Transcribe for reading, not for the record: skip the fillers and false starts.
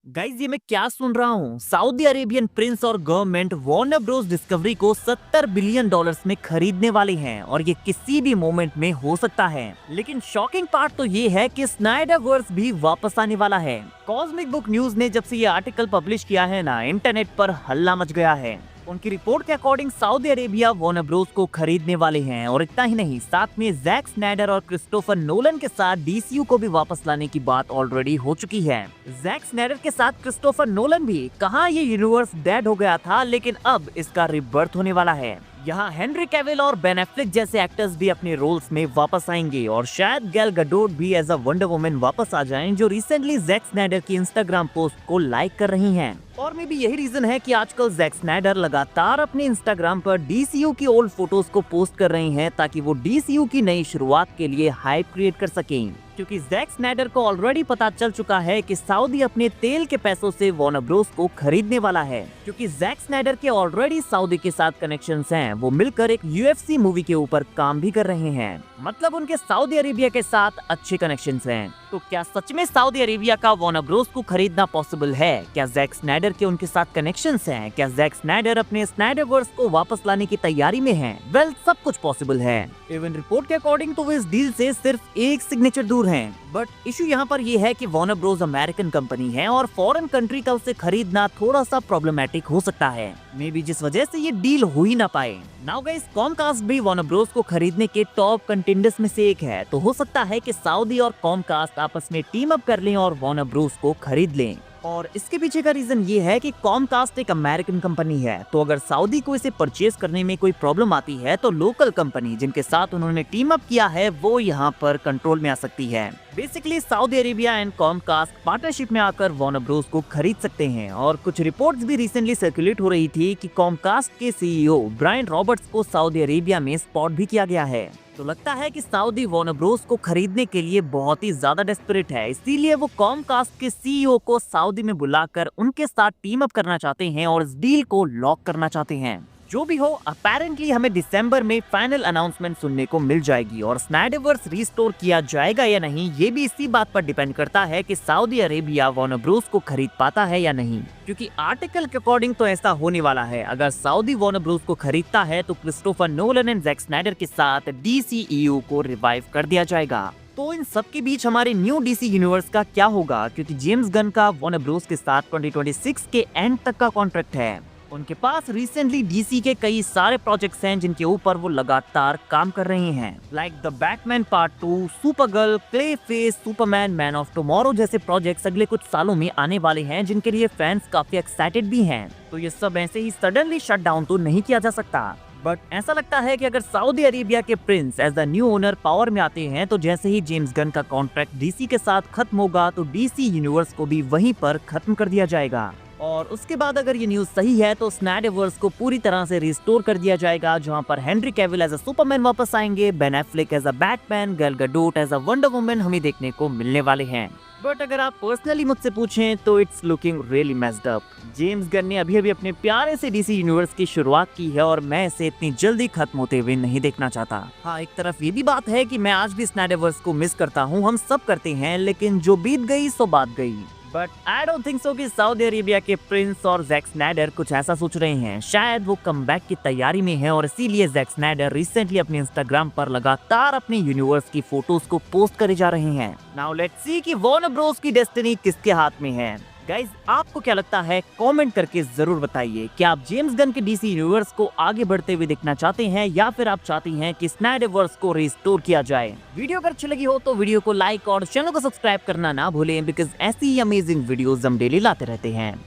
Guys ये मैं क्या सुन रहा हूँ। सऊदी अरेबियन प्रिंस और गवर्नमेंट वार्नर ब्रोस डिस्कवरी को 70 बिलियन डॉलर्स में खरीदने वाले हैं और ये किसी भी मोमेंट में हो सकता है। लेकिन शॉकिंग पार्ट तो ये है कि स्नाइडरवर्स भी वापस आने वाला है। कॉस्मिक बुक न्यूज ने जब से ये आर्टिकल पब्लिश किया है ना, इंटरनेट पर हल्ला मच गया है। उनकी रिपोर्ट के according Saudi Arabia Warner Bros को खरीदने वाले हैं और इतना ही नहीं, साथ में जैक स्नाइडर और क्रिस्टोफर नोलन के साथ डीसीयू को भी वापस लाने की बात ऑलरेडी हो चुकी है। जैक स्नाइडर के साथ क्रिस्टोफर नोलन भी, कहां ये यूनिवर्स डेड हो गया था, लेकिन अब इसका रिबर्थ होने वाला है। यहाँ हेनरी कैविल और बेन एफ्लेक जैसे एक्टर्स भी अपने रोल्स में वापस आएंगे और शायद गैल गडोट भी एज अ वंडर वुमन वापस आ जाएं, जो रिसेंटली जैक स्नाइडर की इंस्टाग्राम पोस्ट को लाइक कर रही हैं। और में भी यही रीजन है कि आजकल जैक स्नाइडर लगातार अपने इंस्टाग्राम पर डीसीयू की ओल्ड फोटोज को पोस्ट कर रही हैं ताकि वो डीसीयू की नई शुरुआत के लिए हाइप क्रिएट कर सकें। क्योंकि जैक स्नाइडर को ऑलरेडी पता चल चुका है कि सऊदी अपने तेल के पैसों से वार्नर ब्रोस को खरीदने वाला है। क्योंकि जैक स्नाइडर के ऑलरेडी सऊदी के साथ कनेक्शंस हैं, वो मिलकर एक यूएफसी मूवी के ऊपर काम भी कर रहे हैं। मतलब उनके सऊदी अरेबिया के साथ अच्छे कनेक्शंस हैं। तो क्या सच में सऊदी अरेबिया का वार्नर ब्रोस को खरीदना पॉसिबल है? क्या जैक स्नाइडर के उनके साथ कनेक्शंस हैं? क्या जैक स्नाइडर अपने स्नाइडरवर्स को वापस लाने की तैयारी में हैं? वेल, सब कुछ पॉसिबल है। इवन रिपोर्ट के अकॉर्डिंग तो वो इस डील से सिर्फ एक सिग्नेचर दूर हैं। बट इशू यहाँ पर ये है कि वार्नर ब्रोस अमेरिकन कंपनी है और फॉरेन कंट्री का उसे खरीदना थोड़ा सा प्रॉब्लमैटिक हो सकता है, मे बी जिस वजह से ये डील हो ही ना पाए। नाउ गाइस, कॉमकास्ट भी वार्नर ब्रोस को खरीदने के टॉप कंटेंडर्स में से एक है, तो हो सकता है कि सऊदी और कॉमकास्ट आपस में टीम अप कर लें और वार्नर ब्रोस को खरीद लें। और इसके पीछे का रीजन ये है कि कॉमकास्ट एक अमेरिकन कंपनी है, तो अगर सऊदी को इसे परचेज करने में कोई प्रॉब्लम आती है तो लोकल कंपनी जिनके साथ उन्होंने टीम अप किया है वो यहाँ पर कंट्रोल में आ सकती है। Basically Saudi Arabia and Comcast partnership में आकर वार्नर ब्रोस को खरीद सकते हैं। और कुछ रिपोर्ट्स भी रिसेंटली सर्कुलेट हो रही थी कि कॉमकास्ट के सीईओ ब्रायन रॉबर्ट्स को सऊदी अरेबिया में स्पॉट भी किया गया है। तो लगता है कि सऊदी वार्नर ब्रोस को खरीदने के लिए बहुत ही ज्यादा डेस्परेट है, इसीलिए वो कॉमकास्ट के सीईओ को सऊदी में बुलाकर उनके साथ टीम अप करना चाहते हैं और इस डील को लॉक करना चाहते हैं। जो भी हो, अपेरेंटली हमें दिसंबर में फाइनल अनाउंसमेंट सुनने को मिल जाएगी और स्नाइडरवर्स रिस्टोर किया जाएगा या नहीं, ये भी इसी बात पर डिपेंड करता है कि सऊदी अरेबिया वार्नर ब्रोस को खरीद पाता है या नहीं। क्योंकि आर्टिकल के अकॉर्डिंग तो ऐसा होने वाला है। अगर सऊदी वार्नर ब्रोस को खरीदता है तो Christopher Nolan and Jack Snyder के साथ डीसीईयू को रिवाइव कर दिया जाएगा। तो इन सब के बीच हमारे न्यू डीसी यूनिवर्स का क्या होगा? क्योंकि जेम्स गन का वार्नर ब्रोस के साथ 2026 के एंड तक का कॉन्ट्रैक्ट है। उनके पास रिसेंटली डीसी के कई सारे प्रोजेक्ट्स हैं जिनके ऊपर वो लगातार काम कर रहे हैं, like the Batman part 2, Supergirl, Clayface, Superman, Man of Tomorrow जैसे प्रोजेक्ट्स अगले कुछ सालों में आने वाले हैं, जिनके लिए फैंस काफी एक्साइटेड भी हैं। तो ये सब ऐसे ही सडनली शट डाउन तो नहीं किया जा सकता। बट ऐसा लगता है कि अगर सऊदी अरेबिया के prince as the new owner power में आते हैं तो जैसे ही जेम्स गन का कॉन्ट्रैक्ट डीसी के साथ खत्म होगा तो डीसी यूनिवर्स को भी वहीं पर खत्म कर दिया जाएगा। और उसके बाद अगर ये न्यूज सही है तो स्नाइडरवर्स को पूरी तरह से रिस्टोर कर दिया जाएगा, जहां पर Henry Cavill as a Superman वापस आएंगे, Ben Affleck as a Batman, Gal Gadot as a Wonder Woman हमें देखने को मिलने वाले हैं। बट अगर आप पर्सनली मुझसे पूछें तो it's looking really messed up. James Gunn ने अभी अपने प्यारे से डीसी यूनिवर्स की शुरुआत की है और मैं इसे इतनी जल्दी खत्म होते हुए नहीं देखना चाहता। हाँ, एक तरफ ये भी बात है कि मैं आज भी स्नाइडरवर्स को मिस करता हूँ, हम सब करते हैं, लेकिन जो बीत गई सो बात गई। But I don't think so कि सऊदी अरेबिया के प्रिंस और जैक स्नाइडर कुछ ऐसा सोच रहे हैं। शायद वो कमबैक की तैयारी में है और इसीलिए जैक स्नाइडर रिसेंटली अपने इंस्टाग्राम पर लगातार अपने यूनिवर्स की फोटोज को पोस्ट करे जा रहे हैं। नाउ लेट्स सी कि वार्नर ब्रोस की डेस्टिनी किसके हाथ में है। गाइज, आपको क्या लगता है? कमेंट करके जरूर बताइए। क्या आप जेम्स गन के डीसी यूनिवर्स को आगे बढ़ते हुए देखना चाहते हैं या फिर आप चाहती हैं कि स्नाइडरवर्स को रिस्टोर किया जाए? वीडियो अगर अच्छी लगी हो तो वीडियो को लाइक और चैनल को सब्सक्राइब करना ना भूलें, बिकॉज ऐसी अमेजिंग वीडियोस हम डेली लाते रहते हैं।